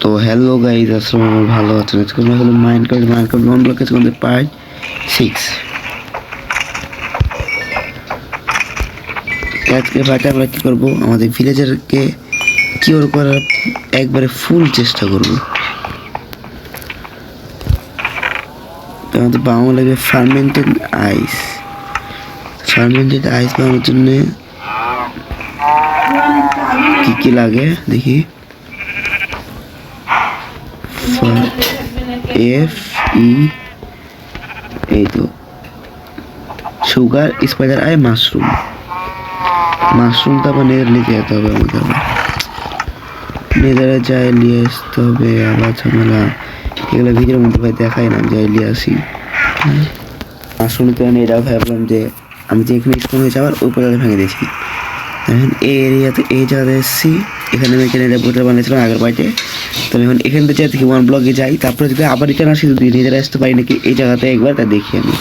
তো hello guys, আসসালামু ভালো আছেন? আজকে আমরা হলো মাইনক্রাফট ওয়ান ব্লক আছে আমাদের পার্ট 6। আজকে পার্টে আমরা কী করবো, আমাদের ভিলেজারকে কিওর করার একবারে ফুল চেষ্টা করব। তো আমাদের বাংলা লাগবে ফার্মেন্টেড আইস বানানোর জন্যে কী কী লাগে দেখি। এই তো সুগার, স্পাইডার আই, মাশরুম তো আবার নেদার নিতে যেতে হবে আমাদের, নেদারে যাই নিয়ে আসতে হবে। আবার ঝামেলা, এগুলো ভিডিওর মধ্যে ভাই দেখাই না, যাই নিয়ে আসি। মাশরুম তো আমি এটাও ভাবলাম যে আমি যে এখানে স্পন হয়ে যাওয়ার ওই পর্যন্ত ভেঙে দিয়েছি। এখন এই এরিয়াতে এই জায়গাতে এসেছি, এখানে আমি এখানে বোটার বানিয়েছিলাম আগের পার্টে। তো আমি এখন এখান থেকে দেখি ওয়ান ব্লকে যাই, তারপরে যদি আবার রিটার্ন আসি, যদি নিজেরা আসতে পারি নাকি এই জায়গাতে একবার, তা দেখি আমি।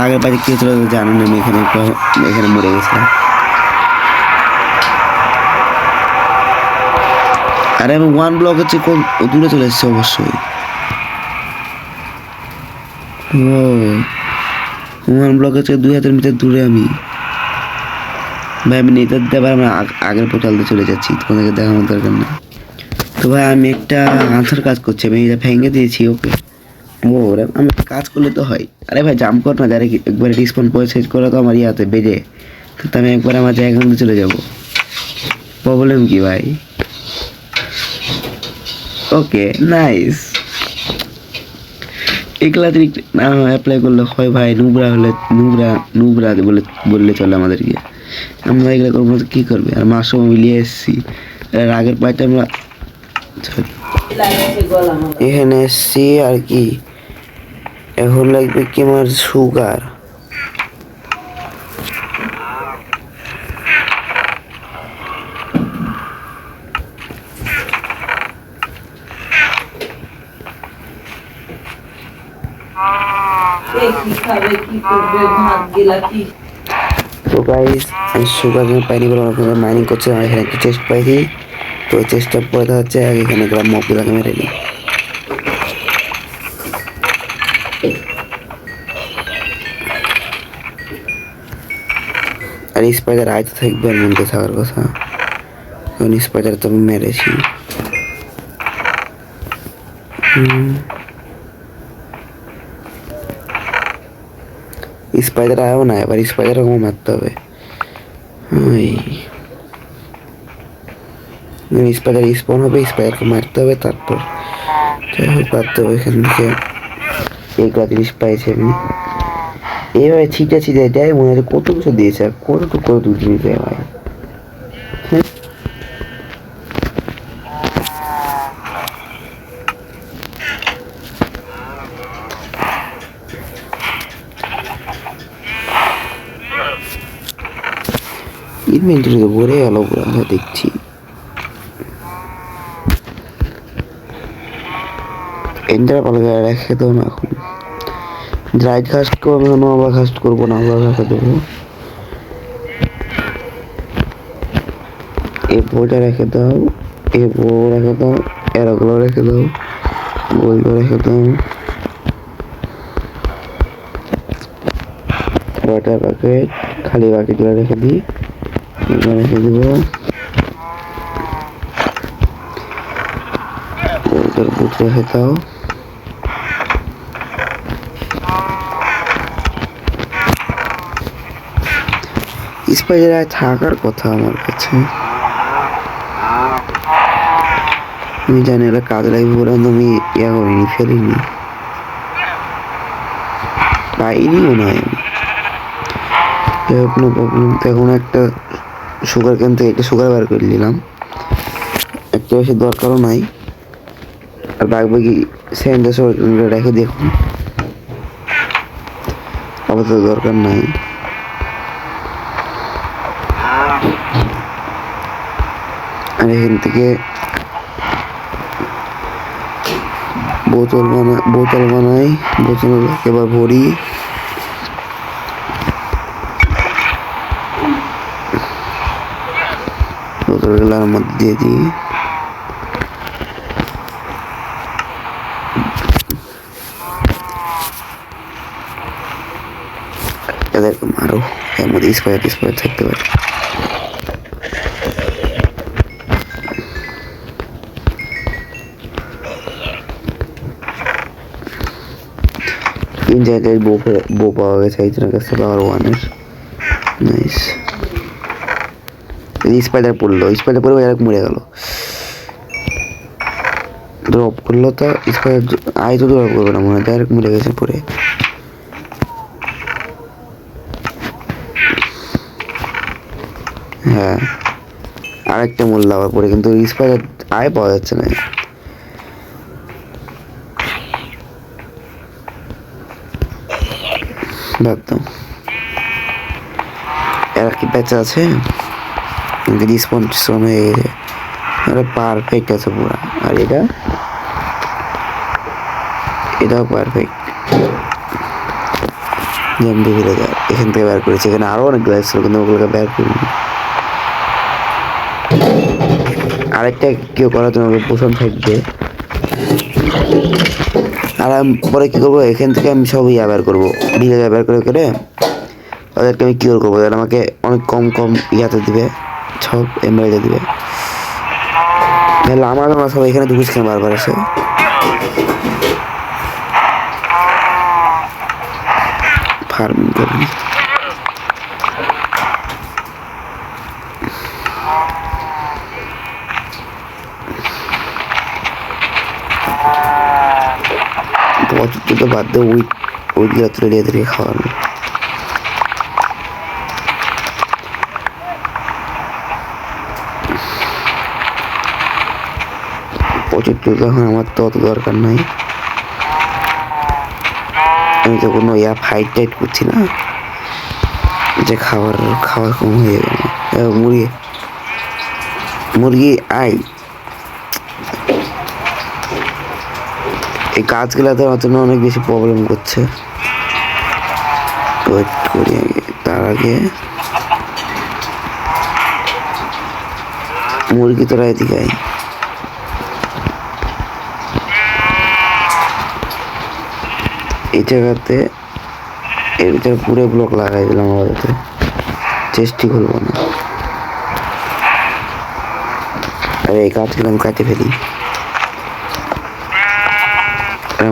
আগের পার্টে কী হচ্ছিল জানেন, আমি এখানে মরে গেছিলাম। আরে আমি ওয়ান ব্লক হচ্ছে দূরে চলে এসেছি অবশ্যই। ওয়ান ব্লক হচ্ছে 2000 মিটার দূরে আমি। ভাই আমি নেতার দেবার আমরা আগের পোর্টাল দিয়ে চলে যাচ্ছি, তোমাদেরকে দেখানোর দরকার নেই। তো ভাই আমি একটা আনসার কাজ করছি, আমি এটা ভেঙে দিয়েছি। ওকে ওরা আমি কাজ করলে তো হয়। আরে ভাই জাম্প কর না, যারা একবারে রিসপন্ড করে শেষ করে তো আমার ইয়াতে বেজে, তো আমি একবার আমার জায়গা মধ্যে চলে যাবো। প্রবলেম কি ভাই? Okay nice. এগুলাতে না অ্যাপ্লাই করলে হয় ভাই, নুবরা বললে চলে আমাদেরকে। আমরা এগুলো করবো তো কী করবে? আর মাশরুম মিলিয়ে এসেছি আগের পাইতে আমরা এখানে এসছি আর কি। এখন লাগবে কি আমার সুগার। তো গাইস আমি সুগার পাইনি বলে আমাকে মাইনিং করছে, আমার এখানে একটা চেস্ট পাইছি। তো ওই চেস্টটা পরে হচ্ছে আগে এখানে গেলাম মবগুলাকে মেরে নিই। আর স্পাইডার আয় তো থাকবে, আর মনতে থাকার কথা, কারণ স্পাইডার তো আমি মেরেছি। স্পাইডার আয়ও না, এবার স্পাইডার আমার মারতে হবে। স্পাইডার স্পন হবে, স্পাইডারকে মারতে হবে, তারপর যাই হোক পারতে হবে। এখান থেকে এগুলা জিনিস পাইছি আমি, এইভাবে ছিটে দেয় মনে হয় কত কিছু দিয়েছে, আর কত জিনিস দেয় ভাই। ইনভেন্টরি তো ভরে গেল আমরা দেখছি। এন্টার পাল্লা রেখে দেবো না, এখন ড্রাইড কাস্ট করবো, আমি আমরা কাস্ট করবো না, আমরা রেখে দেবো। এই বইটা রেখে দাও, এই বউ রেখে দাও, এরগুলো রেখে দাও, বইগুলো রেখে দাও, ওয়াটার প্যাকেট খালি বাকিগুলো রেখে দিই, এগুলো রেখে দিব। বুট রেখে দাও। স্পাইডার থাকার কথা আমার কাছে, আমি জানি এটা কাজে লাগবে বলে আমি ইয়া করিনি, ফেলিনি, পাইনিও নয় আমি। কোনো প্রবলেম। এখন একটা সুগার ক্যান থেকে একটা সুগার বার করে নিলাম, একটা বেশি দরকারও নাই। আর বাকি স্যান্ডেসও রেখে দেখুন, আপাতত দরকার নাই। আর এখান থেকে বোতল বানাই, বোতল এবার ভরি। বোতলগুলোর মধ্যে দিয়ে দিই। এদেরকে মারো, এর মধ্যে স্কোয়ার থাকতে পারে। তিন জায়গায় বো পাওয়া গেছে একজনের কাছে, পাওয়ার 1-এর। নাইস। স্পাইডার পড়লো এরকম মরে গেল। ড্রপ করলো তো স্পাইডার, আই তো ড্রপ করবে না মনে হয়, ডাইরেক্ট মরে গেছে পরে। হ্যাঁ, আরেকটা মূল্য আবার পরে, কিন্তু স্পাইডার আয় পাওয়া যাচ্ছে না। ভাবতাম এরা কি বেঁচে আছে, রিসপন্স হয়ে গেছে, পারফেক্ট আছে পুরা। আর এটাও পারফেক্ট। জম্বি ভিলেজার এখান থেকে বের করেছে, এখানে আরো অনেক গ্লাস ছিল কিন্তু ওগুলোকে বের করিনি। আরেকটা কেউ করার জন্য পোষণ থাকবে। আর আমি পরে কি করবো, এখান থেকে আমি সব বের করবো, ভিলেজার বের করে ওদেরকে আমি কিওর করবো, তাহলে আমাকে অনেক কম ইয়াতে দিবে, সব এমএলএতে দিবে। তাহলে আমার সব এখানে ঢুকিস কেন বারবার এসে। ফার্মিং করবি, তো বাদ দিয়ে উইট তুলে নিয়ে এদেরকে খাওয়ানো। প্রচুর এখন আমার তো অত দরকার নাই, আমি তো কোনো ফাইট টাইট করছি না যে খাবার কম হয়ে যাবে। মুরগি আই, এই গাছগুলাতে আমার জন্য অনেক বেশি প্রবলেম করছে। ওয়েট করি তার আগে মুরগি তোরা এদিকে আয়। এই জায়গাতে এর ভিতরে পুরো ব্লক লাগাই দিলাম, আমাদের চেষ্টি খুলবো না। আর এই গাছগুলো আমি কাটে ফেলি,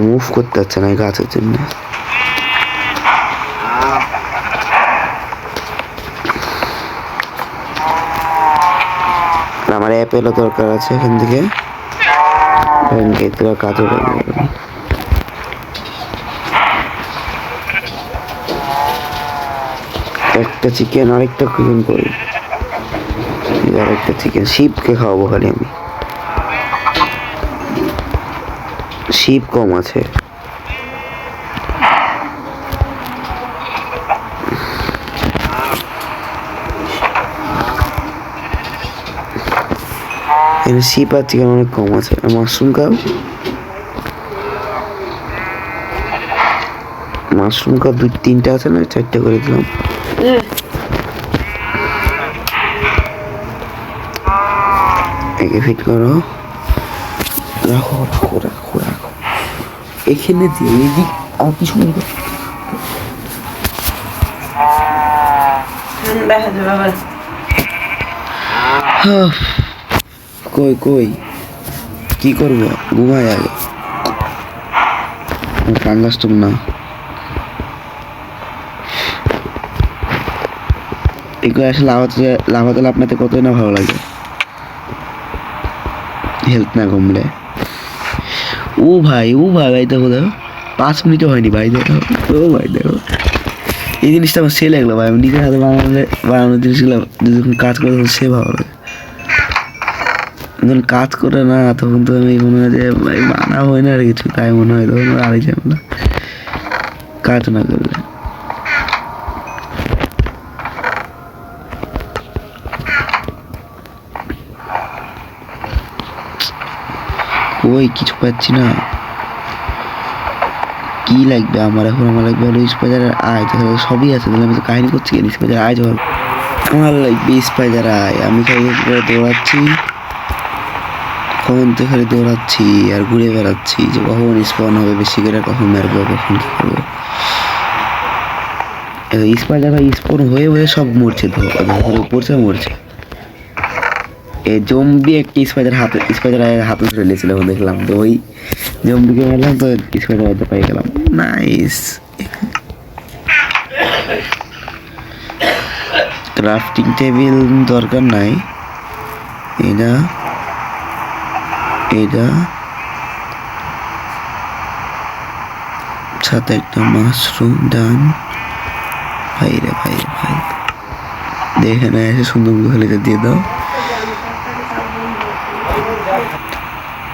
মুভ করতে পারছে না এই গাছের জন্য। আমার অ্যাপেলও দরকার আছে এখান থেকে, কাজও লাগবে। একটা চিকেন আরেকটা কুকিং করি, আরেকটা চিকেন শিপকে খাওয়াবো খালি আমি, শিপ কম আছে। এখানে শিপ আর চিকেন অনেক কম আছে। মাশরুম খাও, মাশরুম খাও 2-3টা আছে না, 4টে করে দিলাম। একে ফিট করো, রাখো এখানে দিয়ে এদিক আর কিছু নেই। কই কি করবো, ঘুমাই আগে, কাঙ্গাস্টম না। এগুলো আসলে লাফাতে আপনাতে কতই না ভালো লাগে, হেল্প না কমলে। ও ভাই দেখো 5 মিনিটও হয়নি ভাই, দেখো দেখো এই জিনিসটা আমার সে লাগলো ভাই। আমি নিজের হাতে বানানোর জিনিসগুলো যখন কাজ করে তখন সে ভালো লাগে, যখন কাজ করে না তখন তো আমি মনে হয় যে বানা হয় না আর কিছু, তাই মনে হয় তখন আরেক ঝামেলা কাজ না করলে। ওই কিছু পাচ্ছি না, কি লাগবে আমার এখন? আমার লাগবে হলো স্পাইডারের আয়, তাহলে সবই আছে, তাহলে আমি তো কাহিনী করছি কেন? স্পাইডার আয় জল, আমার লাগবে স্পাইডার আয়। আমি খালি দৌড়াচ্ছি, কখন তো খালি দৌড়াচ্ছি আর ঘুরে বেড়াচ্ছি যে কখন স্পন হবে বেশি করে, কখন মারবো, কখন কী করবো। স্পাইডার ভাই স্পন হয়ে হয়ে সব মরছে, ধরে পড়ছে মরছে। এই জম্বি একটি স্পাইডার হাতে ধরে নিয়েছিল, দেখলাম তো ওই জম্বিকে মারলাম তো স্পাইডার হাতে পাই গেলাম। নাইস। ক্রাফটিং টেবিল দরকার নাই, এটা সাথে একটা মাশরুম ডান। ভাই দেখে না এসে সুন্দর হলে দিয়ে দাও।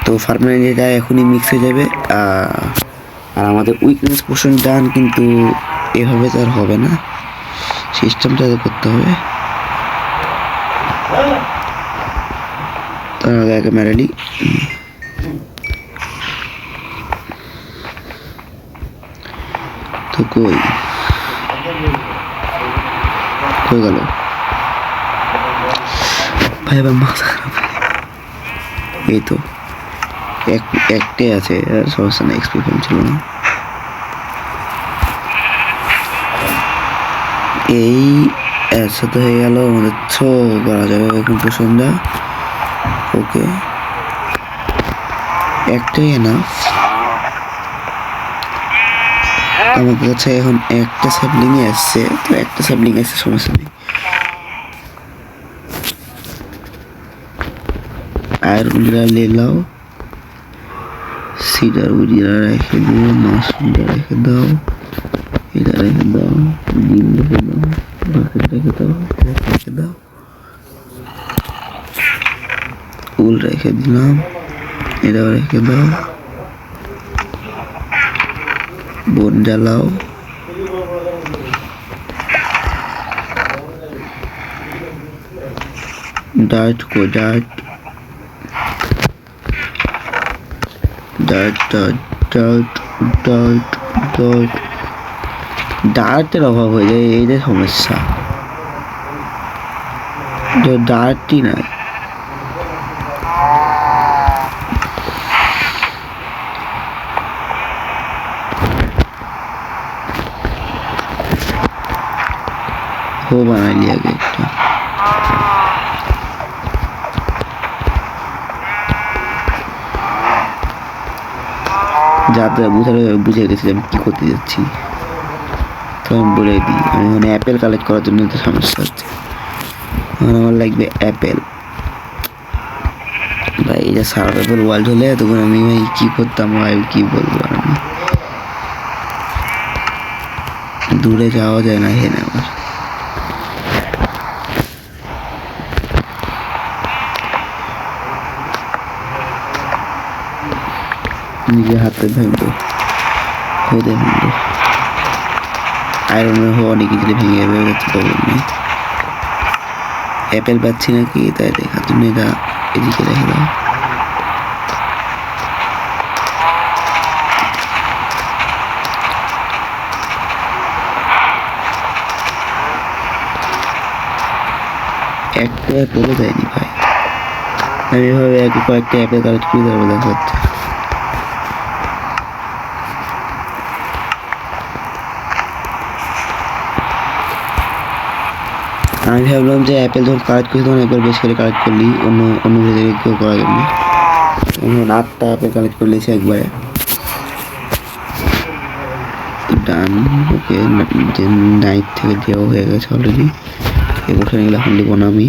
তো ফার্মেন্ট এটা এখনই মিক্স হয়ে যাবে। আর আমাদের উইকনেস পোর্শন ডান, কিন্তু এভাবে তো আর হবে না, সিস্টেমটা করতে হবে। তার আগে আগে ম্যারালি তো কই গেল ভাই, আবার মাথা খারাপ। এই তো একটাই আছে, সমস্যা না, এক্সপিরিয়েন্স ছিল না। এই একসাথে হয়ে গেল আমাদের, ছো করা যাবে এখন পছন্দা। ওকে, একটাই না, আমার কাছে এখন একটা স্যাপলিং আসছে, তো একটা স্যাপলিং আসছে, সমস্যা নেই। আয়রনটা নিয়ে নাও, সিডার উড়িয়া রেখে দিও, মাশরুমটা রেখে দাও, এটা রেখে দাও, ডিম রেখে দাও, বাকেট রেখে দাও, রেখে দাও, উল রেখে দিলাম, এটাও রেখে দাও, বোন জ্বালাও, ডার্ট কো ডার্ট ডার্টের অভাব হয়ে যায়, এই যে সমস্যা, ডার্টই নাই। हो बना लिया गया একটা, যাতে বুঝে গেছি আমি কি করতে যাচ্ছি। তো আমি বলে দিই, আমি মানে অ্যাপেল কালেক্ট করার জন্য তো সমস্যা হচ্ছে, আমার লাগবে অ্যাপেল। ভাই এটা সারা অ্যাপেল ওয়ার্ল্ড হলে তখন আমি ভাই কি করতাম, ভাই কি বলবো, আমি দূরে যাওয়া যায় না হেন আমার। নিজে হাতে ভাঙবো, খোদে ভাঙবো, আয়রনের হওয়া অনেক ইজিলি ভেঙে যাবে, যাচ্ছে প্রবলেম নেই। অ্যাপেল পাচ্ছি নাকি তাই দেখার জন্য এটা এদিকে রেখে দাও। একটা অ্যাপেলও দেয়নি ভাই, আমি এভাবে কয়েকটা অ্যাপেল কালেক্ট করে দেবো, দেখা হচ্ছে। আমি ভাবলাম যে অ্যাপেল যখন কালেক্ট করছি তখন একবার বেশি করে কালেক্ট করলি, অন্য ভেতরে কেউ করা যাবে না। এখন 8টা অ্যাপেল কালেক্ট করে নিয়েছি একবারে, ডান। ওকে, নাইট থেকে দেওয়া হয়ে গেছে অলরেডি, এবছর এগুলো এখন দিব না আমি।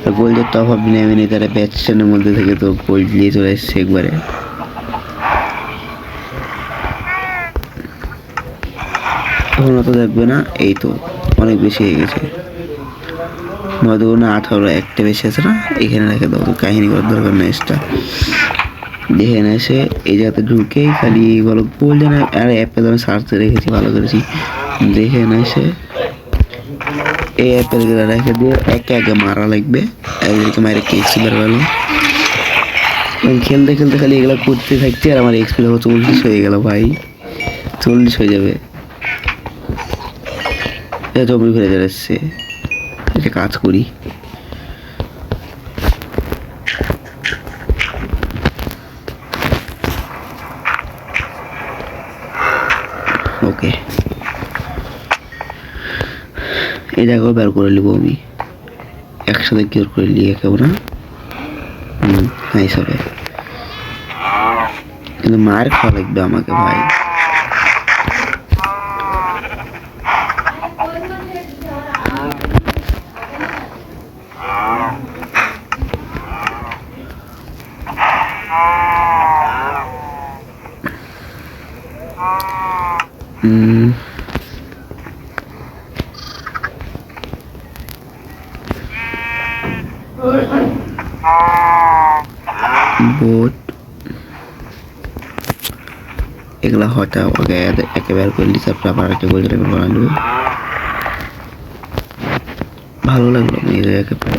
আর গোল্ডের তো অভাব নেই, আমি তারা ব্যাটসম্যানের মধ্যে থেকে তো গোল্ড নিয়ে চলে এসছে একবারে। তখন অত দেখবে না, এই তো অনেক বেশি হয়ে গেছে, 9 2 18, একটা বেশি আছে না, এখানে রেখে দাও, তো কাহিনী করার দরকার নেই। এক্সট্রা দেখে না এসে এই জায়গাতে ঢুকেই খালি বলো গোল্ড না, আর অ্যাপেল আমি সার্চে রেখেছি, ভালো করেছি। দেখে না এসে এই অ্যাপেলগুলো রেখে দিয়ে একে একে মারা লাগবে, এদেরকে মারে কেসি বের গেল। খেলতে খেলতে খালি এগুলো করতে থাকতে আর আমার এক্সপিরিয়েন্স 40 হয়ে গেল ভাই, 40 হয়ে যাবে। জমি ফেলে যাচ্ছে, একটা কাজ করি, ওকে এই জায়গাও বের করে নিবো আমি, একসাথে কিওর করে নিয়ে কেউ না। নাইস হবে, কিন্তু মার খাওয়া লাগবে আমাকে ভাই। বোট এগুলা হটাও আগে, একেবারে করলি তারপর আবার একটা গোল বানালো। ভালো লাগলো আমি একেবারে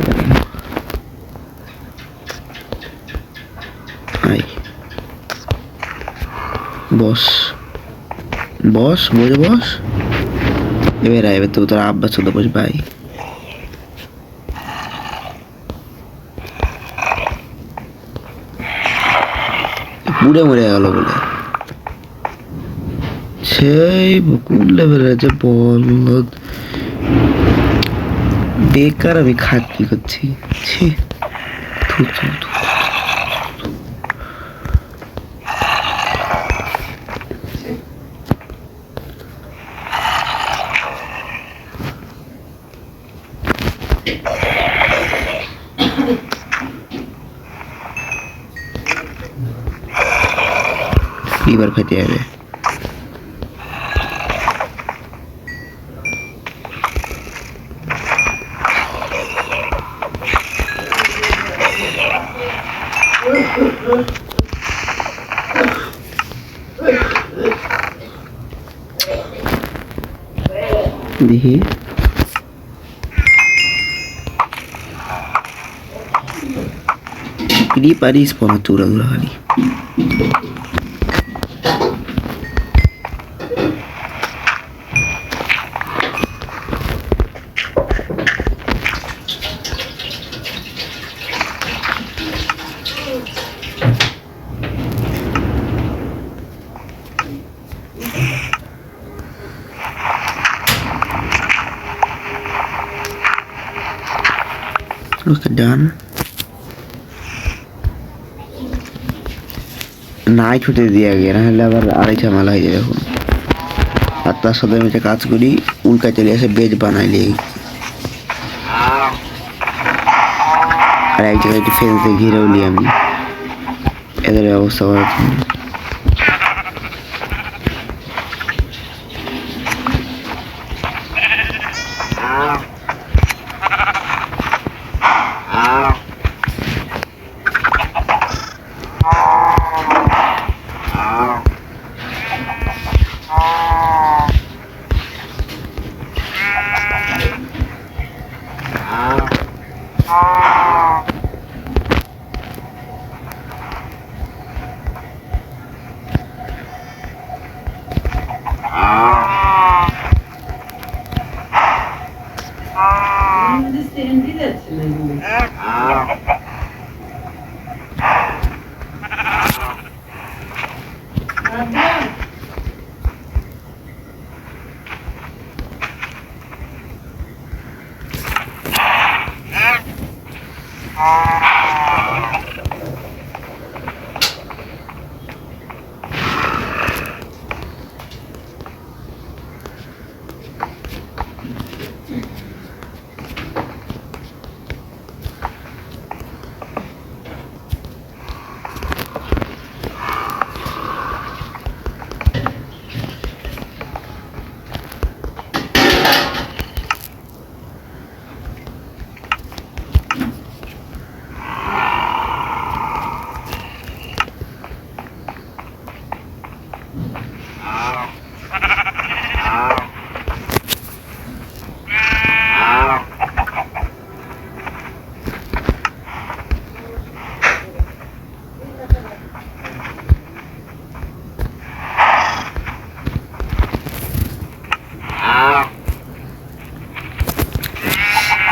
বস বস বসে বস। এবার তো তোর আব্বা চোদ্দ বস ভাই। পুড়ে মরে গেল বলে সেই কোন লেভেলের যে বল বেকার আমি খাটনি করছি। এবার খেতে হবে। দেখি পারিস পড়া চূড়া গুলা খালি ডান। নাইট হতে দিয়ে আগে, না হলে আবার আড়াই ঝামেলা হয়ে যায় এখন। আর তার সাথে আমি একটা কাজ করি, উল্কা চলে আসে বেজ বানাইলে, আর এক জায়গায় একটু ফেন্স দিয়ে ঘিরেও নিই আমি এদের ব্যবস্থা করার জন্য।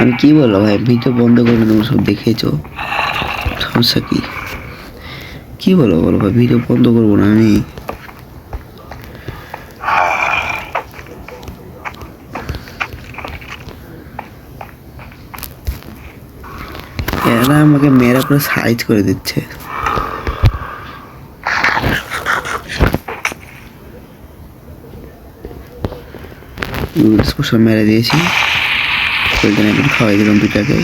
আমি কি বলবো ভাই, ভিডিও বন্ধ করে তোমরা সব দেখেছো, সমস্যা কি? কি বলো বলো ভাই, ভিডিও বন্ধ করবো না আমি? আমাকে মেয়েরা পুরো সাইজ করে দিচ্ছে। সব মেরে দিয়েছি, খাওয়াই দিলাম দুটাকে।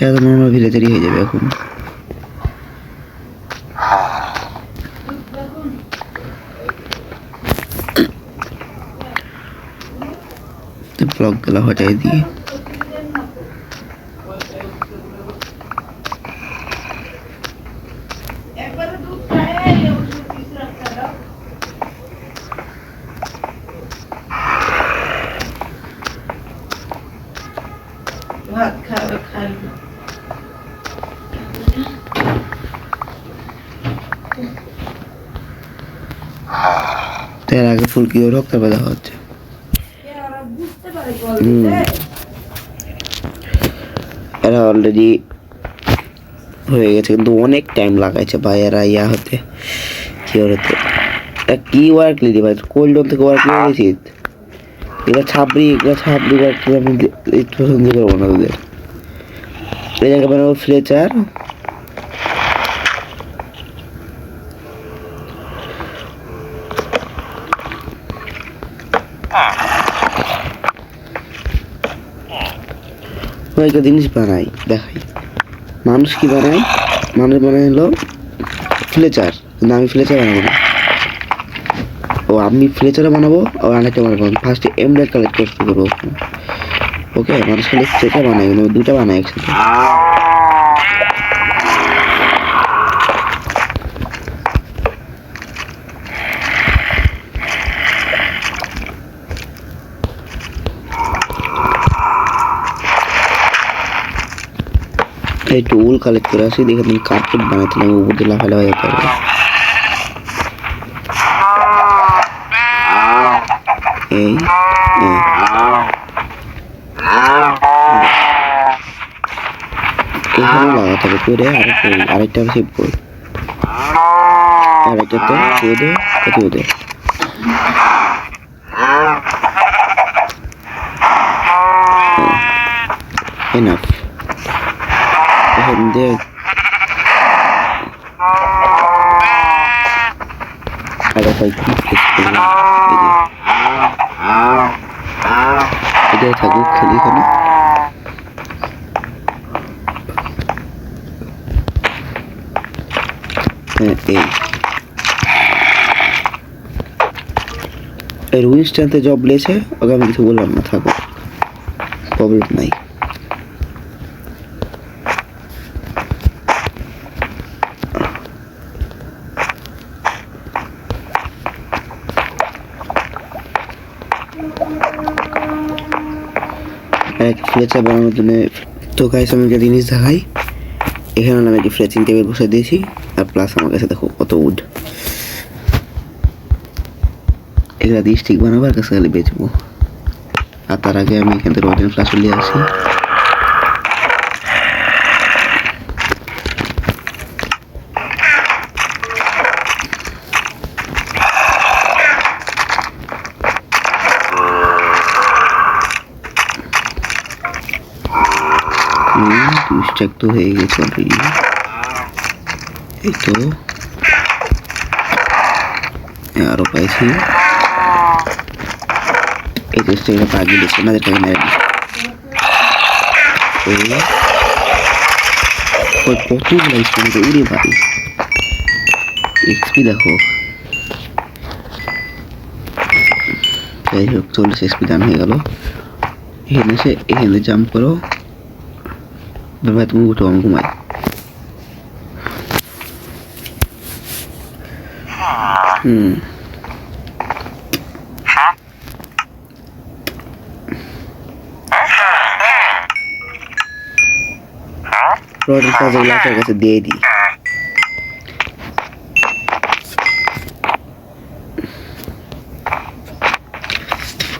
এত নর্মাল ভিলেজারই হয়ে যাবে এখন। ব্লক গুলা হটাই দিয়ে তার আগে ফুলকি রক্ত বাঁধা হচ্ছে। এরা অলরেডি হয়ে গেছে, কিন্তু অনেক টাইম লাগাইছে ভাই এরা ইয়া হতে, কি হতে কি ওয়ার্ক লিদি ভাই, কোল্ডন থেকে ওয়ার্ক লিয়ে গেছি। এগুলো ছাপড়ি ওয়ার্ক আমি পছন্দ করবো না তোদের। এই জায়গায় বানাবো ফ্লেচার, একটা জিনিস বানাই দেখাই। মানুষ কি বানায়, মানুষ বানাই হলো ফ্লেচার, কিন্তু আমি ফ্লেচার বানাবো না। ও আমি ফ্লেচারও বানাবো আর আরেকটা বানাবো। ফার্স্টে এমব্লেড কালেক্ট করতে করবো। ওকে, মানুষ খালি ফ্লেচার বানাই, কিন্তু দুটা বানাই একসাথে। একটু উল কালেক্ট করে আসি, দেখে তুমি কার্পেট বানাইছিলাম, উপর দিয়ে লাফা লাফা যেতে হবে। এই এখানে লাগাতে হবে করে আরেকটা সেভ কর, আরেকটাতে দে কত দে। এনাফ দিয়ে এটাই থাকুক খালি এখানে। এই উইনস্টনতে জব লেছে, ওকে আমি কিছু বললাম না, থাকুক, প্রবলেম নাই। ফ্লেচার বানানোর জন্য তো গাইস আমি একটা জিনিস দেখাই। এখানে আমি একটি ফ্লেচিং টেবিল বসে দিয়েছি, আর প্লাস আমার কাছে দেখো কত উড। এগুলা দিয়ে স্টিক বানাবো আর কাছে খালি বেচবো। আর তার আগে আমি এখান থেকে রডেন ফ্লাশ নিয়ে আসি। স্ট্যাক তো হয়ে গেছে অলরেডি। এই তো আরো পাইছি। এই তো স্ট্যাকটা পাগি দিচ্ছে না, যেটাকে মেরে দিচ্ছে। কত লাগছে উড়ে ভাই, এক্সপি দেখো। যাই হোক 40 এক্সপি ডান হয়ে গেল। এখানে এসে এখানে জাম্প করো ভাই, তুমি উঠো আমি ঘুমাই। রডের কাজগুলো আপনার কাছে দিয়ে দিই।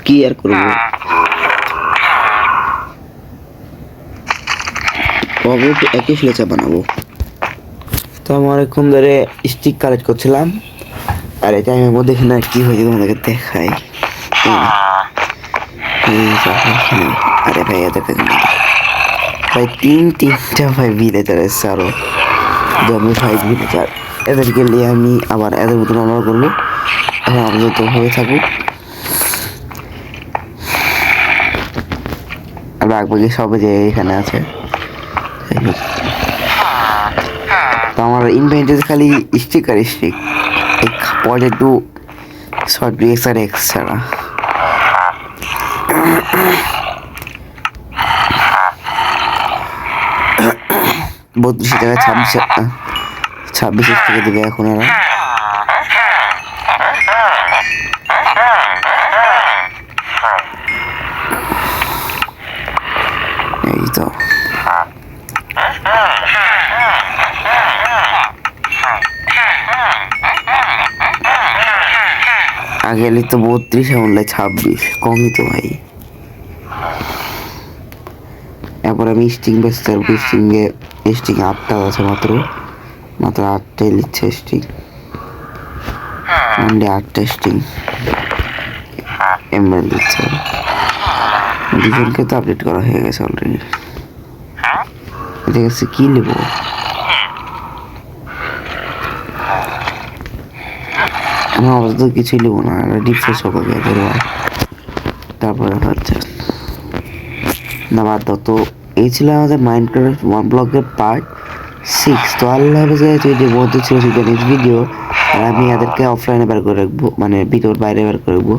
কি আর করবো, একই ফ্লেচার বানাবো। তো আমি অনেকক্ষণ ধরে স্টিক কালেক্ট করছিলাম, আর এই টাইমের মধ্যে এখানে কি হয়েছে তোমাদেরকে দেখাই। আরে ভাই এদেরকে ভাই তিনটা ভাই ভিলেজার এসছে আরো জমি 5 ভিলেজার এদেরকে নিয়ে আমি আবার এদের মতন অনার করবো। এখন আপাতত হয়ে থাকুক, আর বাকি সবে যে এখানে আছে। তো আমার ইনভেন্টরি খালি স্টিক আর স্টিক, এই পটেটো শর্ট ব্রেক্স আর এক্স ছাড়া। 32 টাকা 26 থেকে দিবে এখন এরা। এই তো আগে তো 32 এখন 26, কমই তো ভাই। এরপর আমি স্টিং বেচতে পারবো। স্টিং 8টা আছে মাত্র 8টাই লিখছে স্টিং, অনলি 8টা স্টিং এমএল দিচ্ছে। দুজনকে তো আপডেট করা হয়ে গেছে অলরেডি। ঠিক আছে, কি নেবো? আমি অবশ্য কিছুই নেবো না, ডিফ্রেশ হবে তারপরে হচ্ছে না বাদ দাও। তো এই ছিল আমাদের মাইনক্রাফট 1 ব্লকের পার্ট 6। তো আল্লাহ যে বলতে ছিল সেটা নেক্সট ভিডিও, আর আমি এদেরকে অফলাইনে বের করে রাখবো, মানে ভিডিওর বাইরে বের করে রাখবো।